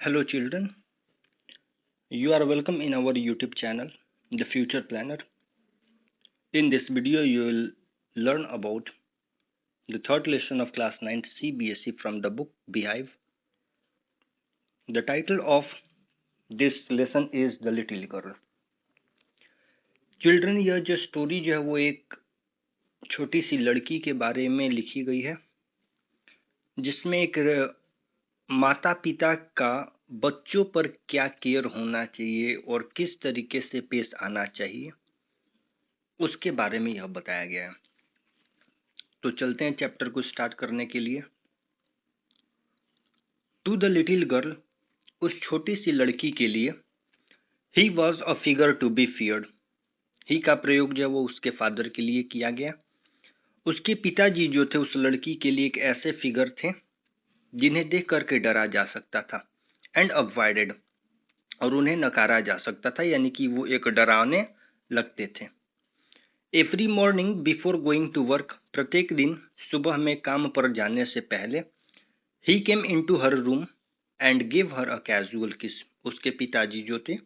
Hello children, you are welcome in our YouTube channel, The Future Planner. In this video, you will learn about the third lesson of class 9th CBSE from the book Beehive. The title of this lesson is The Little Girl. Children, यह जो story जो है वो एक छोटी सी लड़की के बारे में लिखी गई है, जिसमें एक माता पिता का बच्चों पर क्या केयर होना चाहिए और किस तरीके से पेश आना चाहिए, उसके बारे में यह बताया गया है। तो चलते हैं चैप्टर को स्टार्ट करने के लिए। टू द लिटिल गर्ल, उस छोटी सी लड़की के लिए, he was a figure to be feared. He का प्रयोग जो है वो उसके फादर के लिए किया गया। उसके पिताजी जो थे उस लड़की के लिए एक ऐसे फिगर थे जिन्हें देख करके डरा जा सकता था, एंड अवॉइडेड, और उन्हें नकारा जा सकता था, यानी कि वो एक डरावने लगते थे। Every morning before going to work, प्रत्येक दिन सुबह में काम पर जाने से पहले, he came into her room and give her a casual kiss. उसके पिताजी जो थे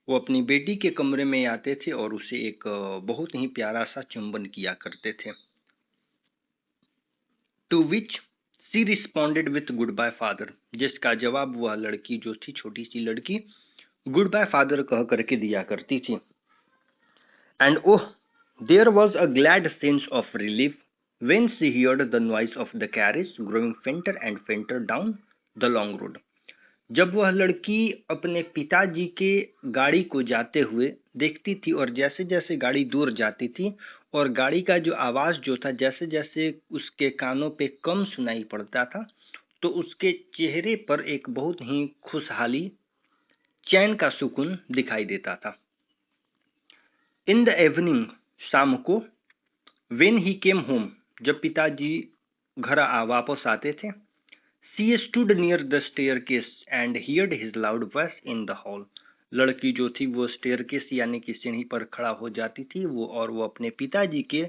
वो अपनी बेटी के कमरे में आते थे और उसे एक बहुत ही प्यारा सा चुंबन किया करते थे। To which she responded with goodbye father, जिसका जवाब वह लड़की जो थी, छोटी सी लड़की, गुड बाय फादर कह करके दिया करती थी। And oh, there was a glad sense of relief when she heard the noise of the carriage growing fainter and fainter down the long road. जब वह लड़की अपने पिताजी के गाड़ी को जाते हुए देखती थी और जैसे जैसे गाड़ी दूर जाती थी और गाड़ी का जो आवाज जो था जैसे जैसे उसके कानों पे कम सुनाई पड़ता था, तो उसके चेहरे पर एक बहुत ही खुशहाली, चैन का सुकून दिखाई देता था। इन द इवनिंग, शाम को, व्हेन ही केम होम, जब पिताजी घर वापस आते थे, सी stood near the staircase and heard his loud voice in the hall. लड़की जो थी वो स्टेयरकेस यानी कि सीढ़ी पर खड़ा हो जाती थी और वो अपने पिताजी के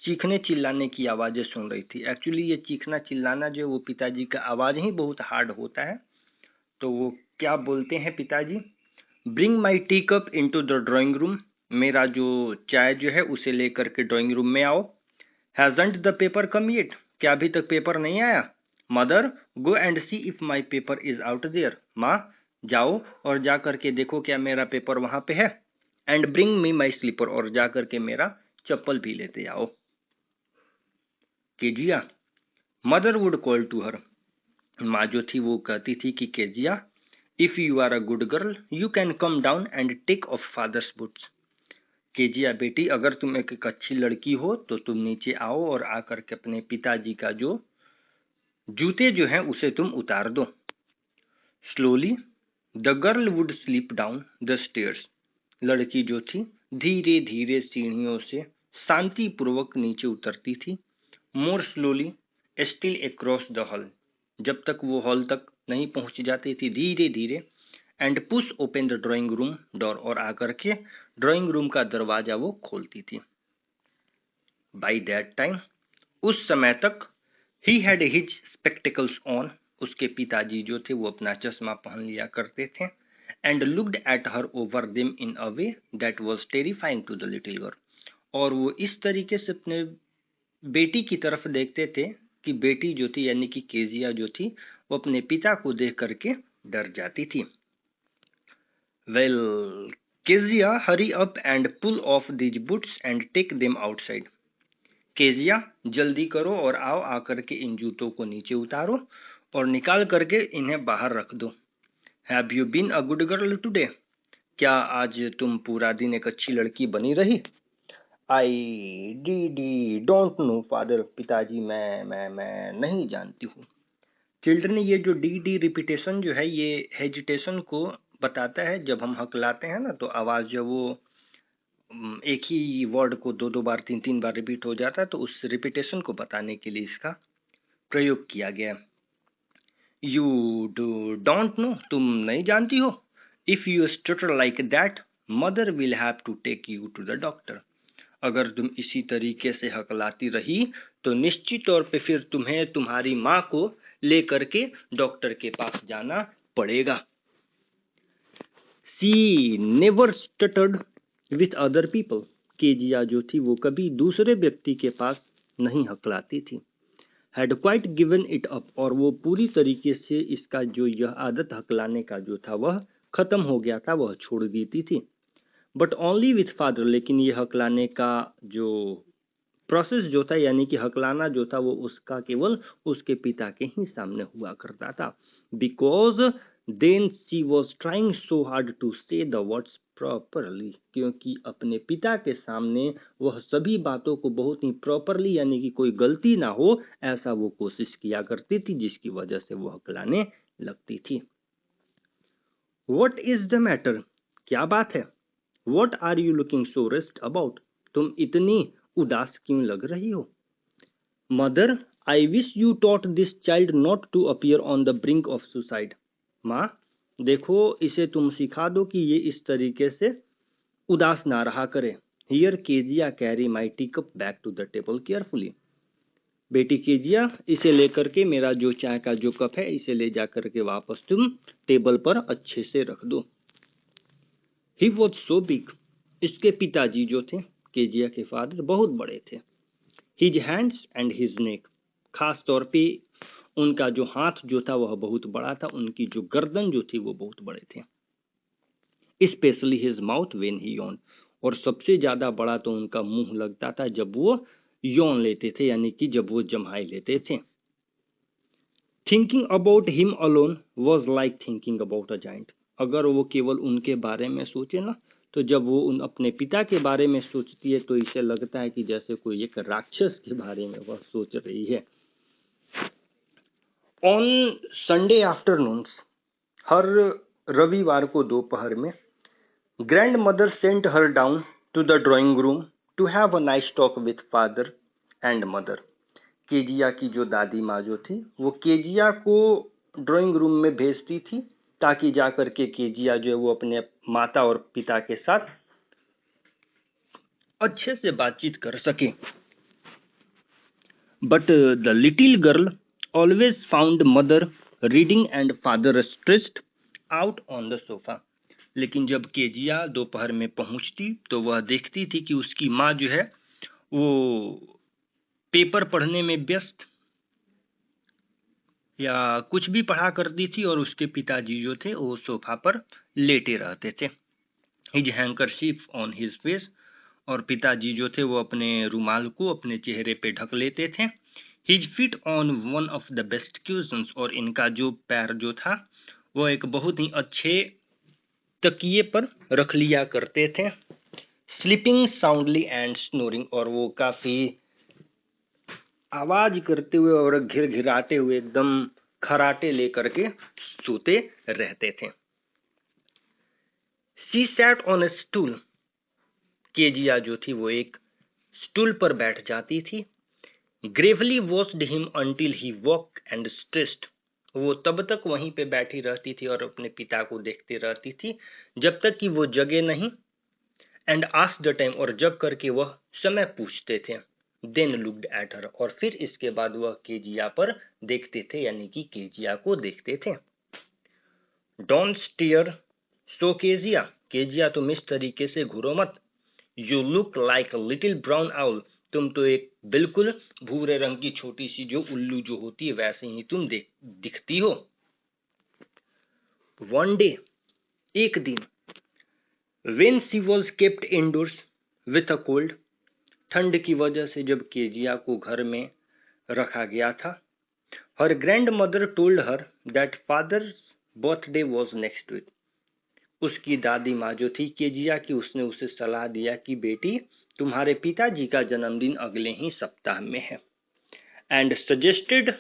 चीखने चिल्लाने की आवाजें सुन रही थी। एक्चुअली ये चीखना चिल्लाना जो वो पिताजी का आवाज ही बहुत हार्ड होता है। तो वो क्या बोलते हैं पिताजी, bring my tea cup into the drawing room, मेरा जो चाय जो है उसे लेकर के ड्राइंग रूम में आओ। Hasn't the paper come yet, क्या अभी तक पेपर नहीं आया? Mother, go and see if my paper is out there, माँ जाओ और जा करके देखो क्या मेरा पेपर वहां पे है। And bring me my slipper, और जा करके मेरा चप्पल भी लेते आओ। Kezia, mother would call to her, माँ जो थी वो कहती थी कि Kezia, if you are a good girl you can come down and take off father's boots. Kezia बेटी, अगर तुम एक अच्छी लड़की हो तो तुम नीचे आओ और आकर के अपने पिताजी का जो जूते जो हैं उसे तुम उतार दो। Slowly the girl would slip down the stairs, लड़की जो थी धीरे धीरे सीढ़ियों से शांति पूर्वक नीचे उतरती थी। मोर slowly still across the hall, जब तक वो हॉल तक नहीं पहुंच जाती थी, धीरे धीरे। And push open the drawing room door, और आकर के ड्राइंग रूम का दरवाजा वो खोलती थी। बाई दैट टाइम, उस समय तक, he had his spectacles on, उसके पिताजी जो थे वो अपना चश्मा पहन लिया करते थे। And looked at her over them in a way that was terrifying to the little girl, और वो इस तरीके से अपने बेटी की तरफ देखते थे कि बेटी जो थी यानी कि केजिया जो थी वो अपने पिता को देख करके डर जाती थी। Well, Kezia, hurry up and pull off these boots and take them outside. Kezia, जल्दी करो और आओ आकर के इन जूतों को नीचे उतारो और निकाल करके इन्हें बाहर रख दो। Have you been a good girl today, क्या आज तुम पूरा दिन एक अच्छी लड़की बनी रही? I D D don't know father, पिताजी मैं नहीं जानती हूँ। चिल्ड्रन, ये जो डी डी रिपीटेशन जो है ये हेजिटेशन को बताता है। जब हम हकलाते हैं ना तो आवाज जो वो एक ही वर्ड को दो दो बार तीन तीन बार रिपीट हो जाता है, तो उस रिपीटेशन को बताने के लिए इसका प्रयोग किया गया। यू डोंट नो, तुम नहीं जानती हो। If you stutter like that mother will have to take you to the doctor, अगर तुम इसी तरीके से हकलाती रही तो निश्चित तौर पे फिर तुम्हें तुम्हारी माँ को लेकर के डॉक्टर के पास जाना पड़ेगा। She never stuttered with other people, Kezia जो थी वो कभी दूसरे व्यक्ति के पास नहीं हकलाती थी। Had quite given it up, और वो पूरी तरीके से इसका जो यह आदत हकलाने का जो था वह खत्म हो गया था, वह छोड़ देती थी। बट ओनली विथ फादर, लेकिन ये हकलाने का जो प्रोसेस जो था यानी कि हकलाना जो था वो उसका केवल उसके पिता के ही सामने हुआ करता था। Because then she was trying so hard to say the words properly, क्योंकि अपने पिता के सामने वह सभी बातों को बहुत ही प्रॉपरली यानी कि कोई गलती ना हो ऐसा वो कोशिश किया करती थी, जिसकी वजह से वो हकलाने लगती थी। वट इज द मैटर, क्या बात है? What are you looking so rest about, तुम इतनी उदास क्यों लग रही हो? Mother, I wish you taught this child not to appear on the brink of suicide. माँ, देखो इसे तुम सिखा दो कि ये इस तरीके से उदास ना रहा करे। Here Kezia carry my tea cup back to the table carefully. बेटी केजिया, इसे लेकर के मेरा जो चाय का जो कप है इसे ले जा करके वापस तुम टेबल पर अच्छे से रख दो। ही वॉज सो बिग, इसके पिताजी जो थे केजिया के फादर बहुत बड़े थे। His hands and his neck, खास तौर पे उनका जो हाथ जो था वह बहुत बड़ा था, उनकी जो गर्दन जो थी वो बहुत बड़े थे। Specially his mouth when he Yon, और सबसे ज्यादा बड़ा तो उनका मुंह लगता था जब वो यौन लेते थे यानी कि जब वो जम्हाई लेते थे। Thinking about him alone was like thinking about a giant, अगर वो केवल उनके बारे में सोचे ना, तो जब वो उन अपने पिता के बारे में सोचती है तो इसे लगता है कि जैसे कोई एक राक्षस के बारे में वह सोच रही है। ऑन संडे आफ्टरनून्स, हर रविवार को दोपहर में, grandmother sent her down to the drawing room to have a nice talk with father and mother. Kezia की जो दादी माँ जो थी वो केजिया को ड्राइंग रूम में भेजती थी ताकि जाकर के केजिया जो है वो अपने माता और पिता के साथ अच्छे से बातचीत कर सके। But the little girl always found mother reading and father stressed out on the sofa, लेकिन जब केजिया दोपहर में पहुंचती तो वह देखती थी कि उसकी माँ जो है वो पेपर पढ़ने में व्यस्त या कुछ भी पढ़ा करती थी और उसके पिताजी जो थे वो सोफा पर लेटे रहते थे। हिज हैंकरशीफ ऑन हिज फेस, और पिताजी जो थे वो अपने रुमाल को अपने चेहरे पे ढक लेते थे। His feet on one of the best cushions, और इनका जो पैर जो था वो एक बहुत ही अच्छे तकिए पर रख लिया करते थे। स्लीपिंग साउंडली एंड स्नोरिंग, और वो काफी आवाज करते हुए और घिरघिराते हुए एकदम खराटे लेकर के सोते रहते थे। She sat on A stool, Kezia जो थी वो एक स्टूल पर बैठ जाती थी। Gravely watched him until he walk and stressed, वो तब तक वहीं पे बैठी रहती थी और अपने पिता को देखती रहती थी जब तक कि वो जगे नहीं। एंड आस्क्ड द टाइम, और जग करके वह समय पूछते थे। देन लुक्ड एट हर, और फिर इसके बाद वह केजिया पर देखते थे यानी कि केजिया को देखते थे। Don't steer so Kezia, Kezia तुम इस तरीके से घूरो मत। You look like little brown owl, तुम तो एक बिल्कुल भूरे रंग की छोटी सी जो उल्लू जो होती है वैसे ही तुम दिखती हो। वन डे, एक दिन, when she was kept indoors with a cold, ठंड की वजह से जब केजिया को घर में रखा गया था, her grandmother told her that father's birthday was next week, उसकी दादी माँ जो थी केजिया की, उसने उसे सलाह दिया कि बेटी तुम्हारे पिताजी का जन्मदिन अगले ही सप्ताह में है। And suggested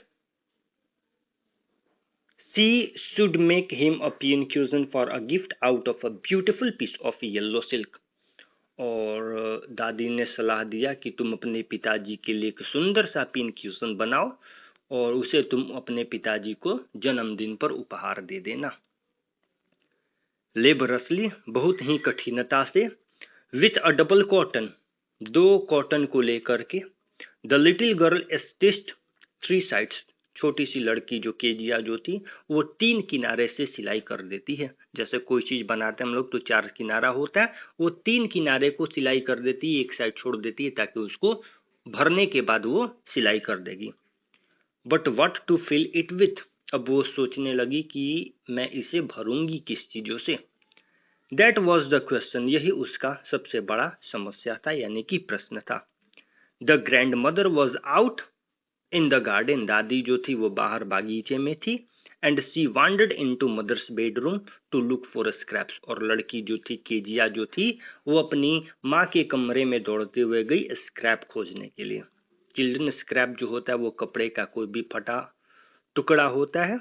she should make him a pincushion for a gift out of a beautiful piece of yellow silk, और दादी ने सलाह दिया कि तुम अपने पिताजी के लिए एक सुंदर सा पिनक्यूशन बनाओ और उसे तुम अपने पिताजी को जन्मदिन पर उपहार दे देना। लेबरसली, बहुत ही कठिनता से, विथ अ डबल कॉटन, दो कॉटन को लेकर के, the little girl stitched three sides, छोटी सी लड़की जो केजिया जो थी वो 3 किनारे से सिलाई कर देती है। जैसे कोई चीज बनाते हैं हम लोग तो 4 किनारा होता है, वो 3 किनारे को सिलाई कर देती है, एक साइड छोड़ देती है ताकि उसको भरने के बाद वो सिलाई कर देगी। But what to fill it with, अब वो सोचने लगी कि मैं इसे भरूंगी किस चीजों से। दैट वॉज द क्वेश्चन, यही उसका सबसे बड़ा समस्या था यानी कि प्रश्न था। The grandmother was out in the garden, दादी जो थी वो बाहर बागीचे में थी। And she wandered into mother's bedroom to look for scraps, और लड़की जो थी केजिया जो थी वो अपनी माँ के कमरे में दौड़ते हुए गई स्क्रैप खोजने के लिए। चिल्ड्रन स्क्रैप जो होता है वो कपड़े का कोई भी फटा टुकड़ा होता है,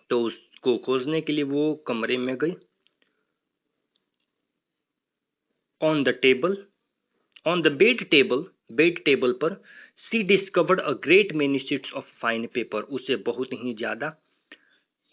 तो उसको खोजने के लिए वो कमरे में गई। On the table, on the bed table पर she discovered a great many sheets of fine paper, उसे बहुत ही ज्यादा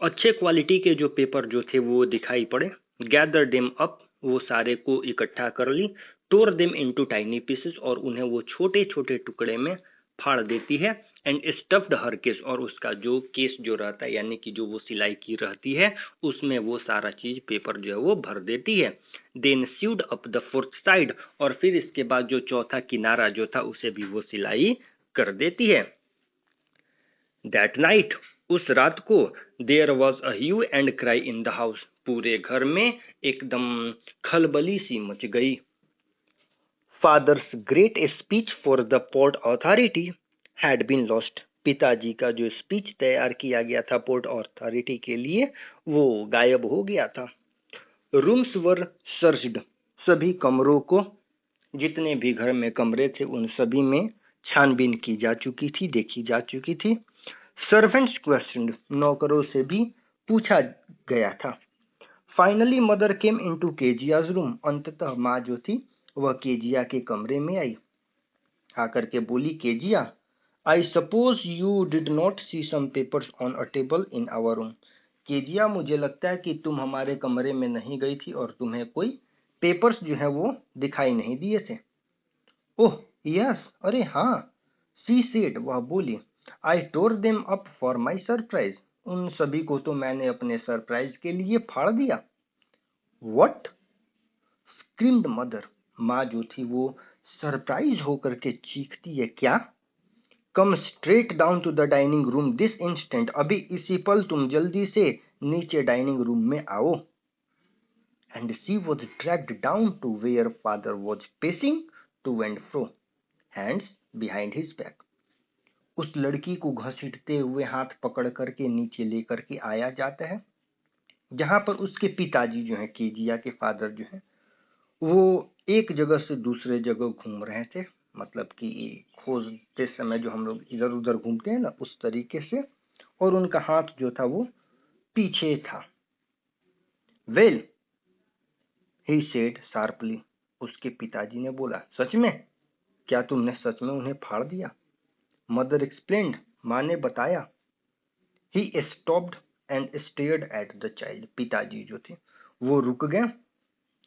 अच्छे क्वालिटी के जो पेपर जो थे वो दिखाई पड़े। गैदर देम अप, वो सारे को इकट्ठा कर ली। टोर देम इनटू टाइनी पीसेस, और उन्हें वो छोटे छोटे टुकड़े में फाड़ देती है। एंड स्टफ्ड हर केस, और उसका जो केस जो रहता है यानी कि जो वो सिलाई की रहती है उसमें वो सारा चीज पेपर जो है वो भर देती है। Then sewed up the fourth side, और फिर इसके बाद जो चौथा किनारा जो था उसे भी वो सिलाई कर देती है। दैट नाइट, उस रात को, there was a hue and cry in the house, पूरे घर में एकदम खलबली सी मच गई। Father's great speech for the port authority had been lost, पिताजी का जो स्पीच तैयार किया गया था पोर्ट अथॉरिटी के लिए वो गायब हो गया था। रूम्स वर सर्च्ड, सभी कमरों को, जितने भी घर में कमरे थे उन सभी में छानबीन की जा चुकी थी, देखी जा चुकी थी। सर्वेंट्स क्वेश्चनड, नौकरों से भी पूछा गया था। Finally mother came into Keziah's room, अंततः माँ जो थी वह केजिया के कमरे में आई। आकर के बोली, Kezia, I suppose you did not see some papers on a table in our room. Kezia, मुझे लगता है कि तुम हमारे कमरे में नहीं गई थी और तुम्हें कोई पेपर्स जो है वो दिखाई नहीं दिए थे। ओह यस, अरे हाँ, सी सेड, वह बोली, I tore them up for my surprise, उन सभी को तो मैंने अपने सरप्राइज के लिए फाड़ दिया। व्हाट, स्क्रीम्ड मदर, माँ जो थी वो सरप्राइज होकर के चीखती है, क्या? Come straight down to the dining room this instant, अभी इसी पल तुम जल्दी से नीचे डाइनिंग रूम में आओ। And she was dragged down to where father was pacing to and fro, hands behind his back. उस लड़की को घसीटते हुए हाथ पकड़ करके नीचे लेकर के आया जाता है, जहां पर उसके पिताजी जो है, केजिया के फादर जो है, वो एक जगह से दूसरे जगह घूम रहे थे, मतलब कि खोजते समय जो हम लोग इधर उधर घूमते हैं ना, उस तरीके से, और उनका हाथ जो था वो पीछे था। वेल, ही सेड शार्पली, उसके पिताजी ने बोला, सच में? क्या तुमने सच में उन्हें फाड़ दिया? मदर एक्सप्लेन्ड, माँ ने बताया। He stopped and stared at the child, पिताजी जो थे वो रुक गए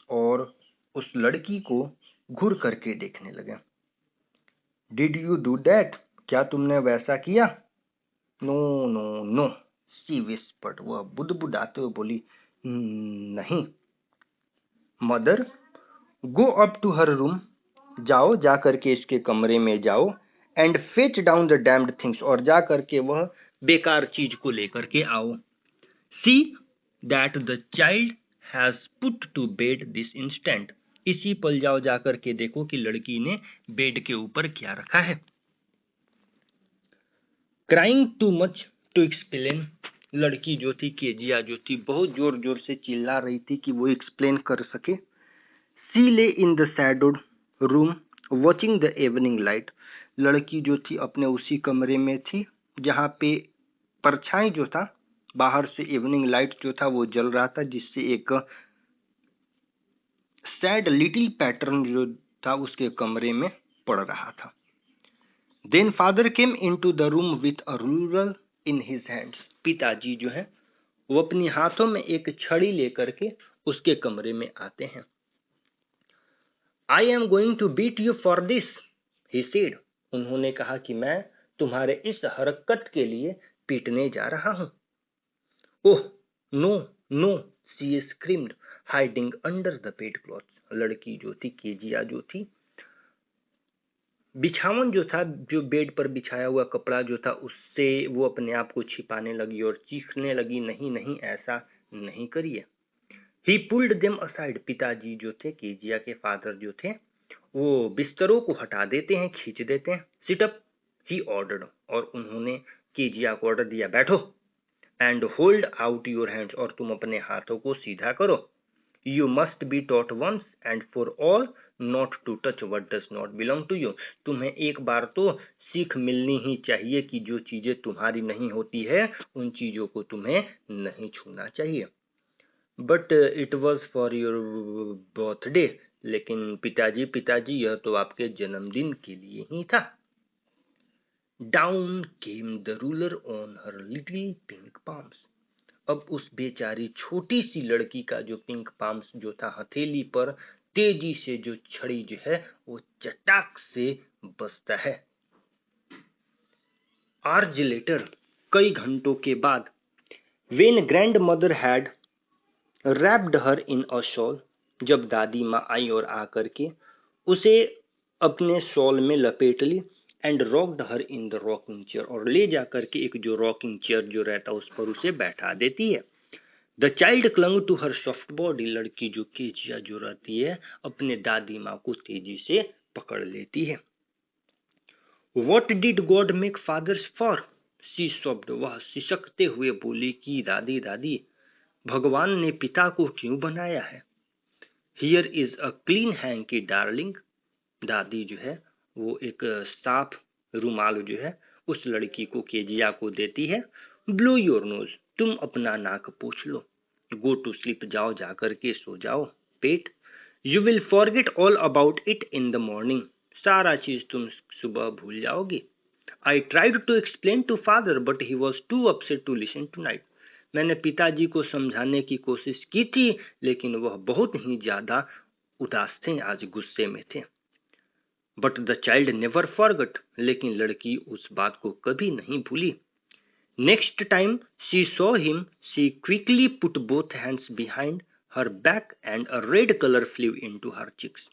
और उस लड़की को घूर करके देखने लगे। डिड यू डू दैट, क्या तुमने वैसा किया? No no no, she whispered, वह बुदबुदाते हुए बोली, नहीं। Mother, go up to her room, जाओ, जा करके इसके कमरे में जाओ। And fetch down the damned things, और जा करके वह बेकार चीज को लेकर के आओ। See that the child has put to bed this instant, इसी पल जाओ, जा करके देखो कि लड़की ने बेड के ऊपर क्या रखा है। Crying too much to explain, लड़की जो थी केजिया जो थी बहुत जोर जोर से चिल्ला रही थी कि वो एक्सप्लेन कर सके। सी ले in the shadowed room watching the evening light, लड़की जो थी अपने उसी कमरे में थी जहाँ पे परछाई जो था, बाहर से इवनिंग लाइट जो था वो जल रहा था, जिससे एक सैड लिटिल पैटर्न जो था उसके कमरे में पड़ रहा था। Then father came into the room with a ruler in his hands, पिताजी जो है वो अपनी हाथों में एक छड़ी लेकर के उसके कमरे में आते हैं। I am going to beat you for this, he said, उन्होंने कहा कि मैं तुम्हारे इस हरकत के लिए पीटने जा रहा हूं। Oh no no, she screamed hiding under the bedclothes. लड़की जो थी, केजिया जो थी, बिछावन जो था, जो बेड पर बिछाया हुआ कपड़ा जो था, उससे वो अपने आप को छिपाने लगी और चीखने लगी, नहीं नहीं, ऐसा नहीं करिए। ही पुल्ड देम असाइड। पिताजी जो थे, केजिया के फादर जो थे, वो बिस्तरों को हटा देते हैं, खींच देते हैं। Sit up, he ordered. और उन्होंने केजिया को ऑर्डर दिया, बैठो। And hold out your hands. और तुम अपने हाथों को सीधा करो। You must be taught once and for all not to touch what does not belong to you. तुम्हें एक बार तो सीख मिलनी ही चाहिए कि जो चीजें तुम्हारी नहीं होती है, उन चीजों को तुम्हें नहीं छूना चाहिए। But it was for your birthday. लेकिन पिताजी, यह तो आपके जन्मदिन के लिए ही था। Down came the ruler on her little pink palms. अब उस बेचारी छोटी सी लड़की का जो पिंक पाम्स जो था, हथेली पर तेजी से जो छड़ी जो है वो चटाक से बसता है। आवर्स लेटर, कई घंटों के बाद, when grand mother had wrapped her in a shawl, जब दादी माँ आई और आकर के उसे अपने शॉल में लपेट ली। And rocked her in the rocking chair, और ले जाकर के एक जो रॉकिंग चेयर जो रहता है उस पर उसे बैठा देती है। The child clung to her soft body. लड़की जो केजिया जो रहती है, अपने दादी माँ को तेजी से पकड़ लेती है। What did god make fathers for, she sobbed. वह सिसकते हुए बोली कि दादी दादी, भगवान ने पिता को क्यों बनाया है। Here is a clean hanky darling. दादी जो है वो एक साफ रुमाल जो है उस लड़की को, केजिया को देती है। ब्लो योर नोज, तुम अपना नाक पोंछ लो। गो टू स्लीप, जाओ जाकर के सो जाओ pet. You will forget all about it in the morning, सारा चीज तुम सुबह भूल जाओगी। I tried to explain to father but he was too upset to listen tonight. मैंने पिताजी को समझाने की कोशिश की थी, लेकिन वह बहुत ही ज्यादा उदास थे, आज गुस्से में थे। But the child never forgot, लेकिन लड़की उस बात को कभी नहीं भूली। Next time she saw him, she quickly put both hands behind her back and a red colour flew into her cheeks.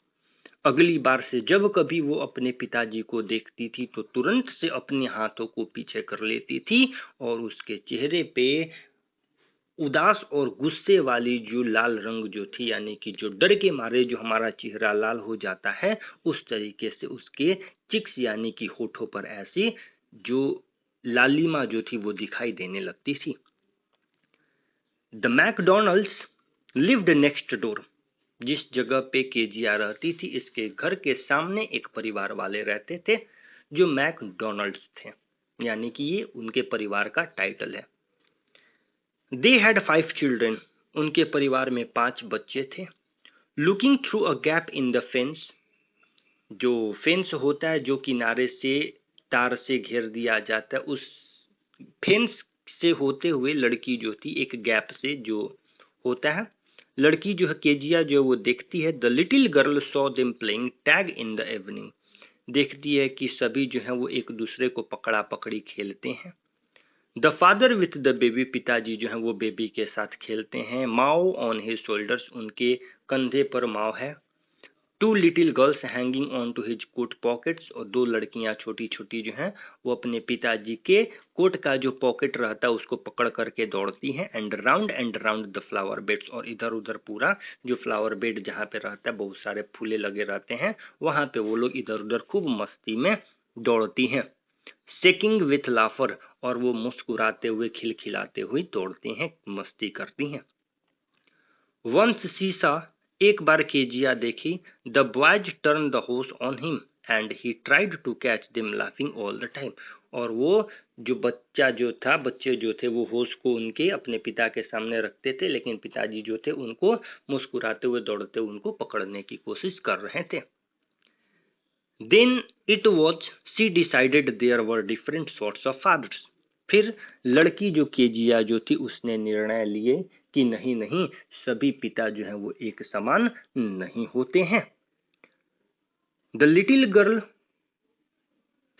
अगली बार से जब कभी वो अपने पिताजी को देखती थी तो तुरंत से अपने हाथों को पीछे कर लेती थी और उसके चेहरे पे उदास और गुस्से वाली जो लाल रंग जो थी, यानी कि जो डर के मारे जो हमारा चेहरा लाल हो जाता है, उस तरीके से उसके चिक्स यानी कि होठों पर ऐसी जो लालिमा जो थी वो दिखाई देने लगती थी। The McDonald's lived next door. जिस जगह पे केजिया रहती थी, इसके घर के सामने एक परिवार वाले रहते थे जो मैकडोनल्ड्स थे, यानी कि ये उनके परिवार का टाइटल है। They had 5 children. उनके परिवार में 5 बच्चे थे। Looking through a gap in the fence, जो फेंस होता है जो किनारे से तार से घेर दिया जाता है, उस फेंस से होते हुए लड़की जो थी एक गैप से जो होता है, लड़की जो है केजिया जो वो देखती है। The little girl saw them playing tag in the evening. देखती है कि सभी जो है वो एक दूसरे को पकड़ा पकड़ी खेलते हैं। The father with the baby, पिताजी जो है वो बेबी के साथ खेलते हैं। माओ ऑन हिज शोल्डर्स, उनके कंधे पर माओ है। 2 little girls hanging on to his coat pockets, और 2 लड़कियां छोटी छोटी जो हैं वो अपने पिताजी के कोट का जो पॉकेट रहता है उसको पकड़ करके दौड़ती हैं। And round the flower beds, और इधर उधर पूरा जो फ्लावर बेड जहाँ पे रहता है बहुत सारे फूले लगे रहते हैं, वहां पे वो लोग इधर उधर खूब मस्ती में दौड़ती हैं। शेकिंग विथ लाफर, और वो मुस्कुराते हुए खिलखिलाते हुए दौड़ती हैं, मस्ती करती हैं। वंस सीसा, एक बार केजिया देखी। The boys turn the hose on him and he tried to catch them laughing all the time. और वो जो बच्चे जो थे वो होश को उनके अपने पिता के सामने रखते थे, लेकिन पिताजी जो थे उनको मुस्कुराते हुए दौड़ते हुए उनको पकड़ने की कोशिश कर रहे थे। Then it was she decided there were different sorts of fathers. फिर लड़की जो केजिया जो थी उसने निर्णय लिए कि नहीं नहीं, सभी पिता जो हैं वो एक समान नहीं होते हैं। The little girl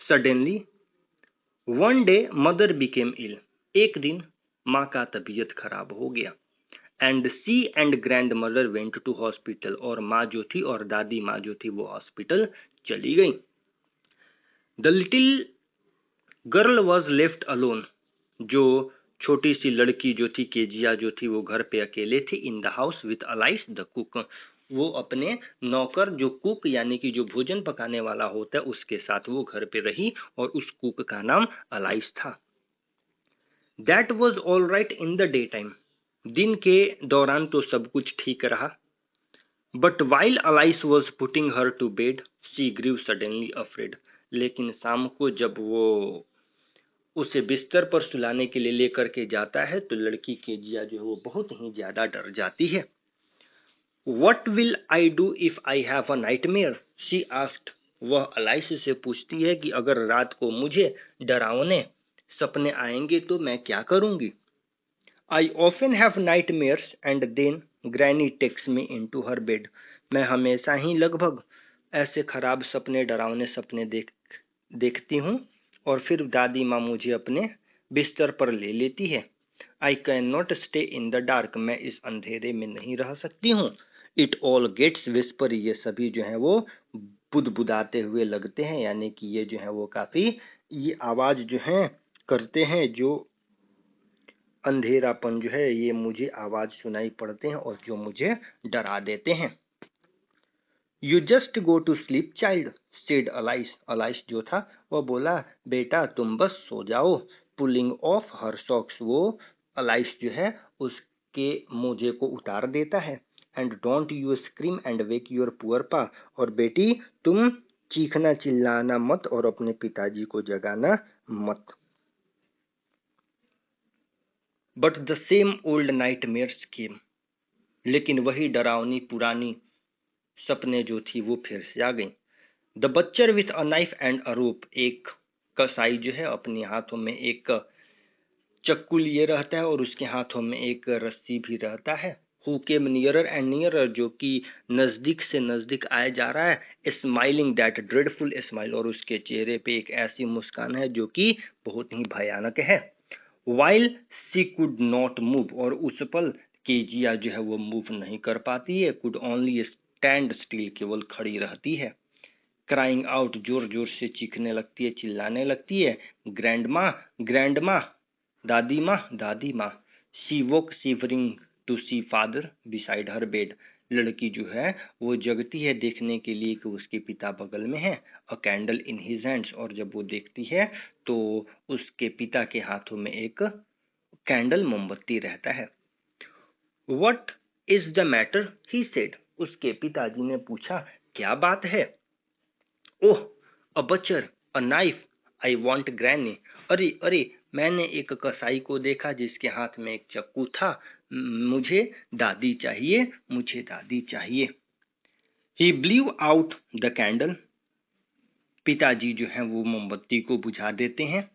suddenly one day mother became ill, एक दिन माँ का तबीयत खराब हो गया। And she and grandmother went to hospital, और माँ जो थी और दादी माँ जो थी वो हॉस्पिटल चली गई। The little girl was left alone, जो छोटी सी लड़की जो थी केजिया जो थी वो घर पे अकेले थी। इन the house with Alice the cook, वो अपने नौकर जो कुक यानी कि जो भोजन पकाने वाला होता है उसके साथ वो घर पे रही, और उस कुक का नाम अलाइस था। That was all right in the daytime, दिन के दौरान तो सब कुछ ठीक रहा। But while Alice was putting her to bed she grew suddenly afraid, लेकिन शाम को जब वो उसे बिस्तर पर सुलाने के लिए लेकर के जाता है तो लड़की केजिया जो है वो बहुत ही ज्यादा डर जाती है। What will I do if I have a nightmare? She asked. वह अलाइस से पूछती है कि अगर रात को मुझे डरावने सपने आएंगे तो मैं क्या करूंगी। I often have nightmares and then Granny takes me into her bed. मैं हमेशा ही लगभग ऐसे खराब सपने डरावने सपने देखती हूँ और फिर दादी माँ मुझे अपने बिस्तर पर ले लेती है। I cannot stay in the dark. मैं इस अंधेरे में नहीं रह सकती हूँ। It all gets whisper. ये सभी जो है वो बुदबुदाते हुए लगते हैं, यानी कि ये जो है वो काफी ये आवाज जो है करते हैं, जो अंधेरापन जो है ये मुझे आवाज सुनाई पड़ते हैं और जो मुझे डरा देते हैं। You just go to sleep child said Alice. Alice जो था वह बोला बेटा तुम बस सो जाओ। पुलिंग ऑफ हर सॉक्स, वो अलाइस जो है उसके मोजे को उतार देता है। And don't you scream and wake your poor pa, और बेटी तुम चीखना चिल्लाना मत और अपने पिताजी को जगाना मत। But the same old nightmares came, लेकिन वही डरावनी पुरानी सपने जो थी वो फिर से आ गई। The butcher with a knife and a rope, एक कसाई जो है अपने हाथों में एक चक्कू लिए रहता है और उसके हाथों में एक रस्सी भी रहता है। Who came nearer and nearer, जो कि नजदीक से नजदीक आया जा रहा है। स्माइलिंग दैट ड्रेडफुल स्माइल, और उसके चेहरे पे एक ऐसी मुस्कान है जो कि बहुत ही भयानक है। While she could not move, और उस पल केजिया जो है वो मूव नहीं कर पाती है। कुड ओनली स्टैंड स्टिल, केवल खड़ी रहती है। क्राइंग आउट, जोर जोर से चीखने लगती है, चिल्लाने लगती है। ग्रैंडमा ग्रैंडमा, दादी माँ दादी माँ। She woke shivering to see father beside her bed, लड़की जो है वो जगती है देखने के लिए कि उसके पिता बगल में है। अ कैंडल इन हिज हैंड्स, और जब वो देखती है तो उसके पिता के हाथों में एक कैंडल मोमबत्ती रहता है। What is the matter he said, उसके पिताजी ने पूछा क्या बात है। Oh a butcher a knife I want granny, अरे अरे मैंने एक कसाई को देखा जिसके हाथ में एक चक्कू था, मुझे दादी चाहिए, मुझे दादी चाहिए। ही ब्लीव आउट द कैंडल, पिताजी जो है वो मोमबत्ती को बुझा देते हैं।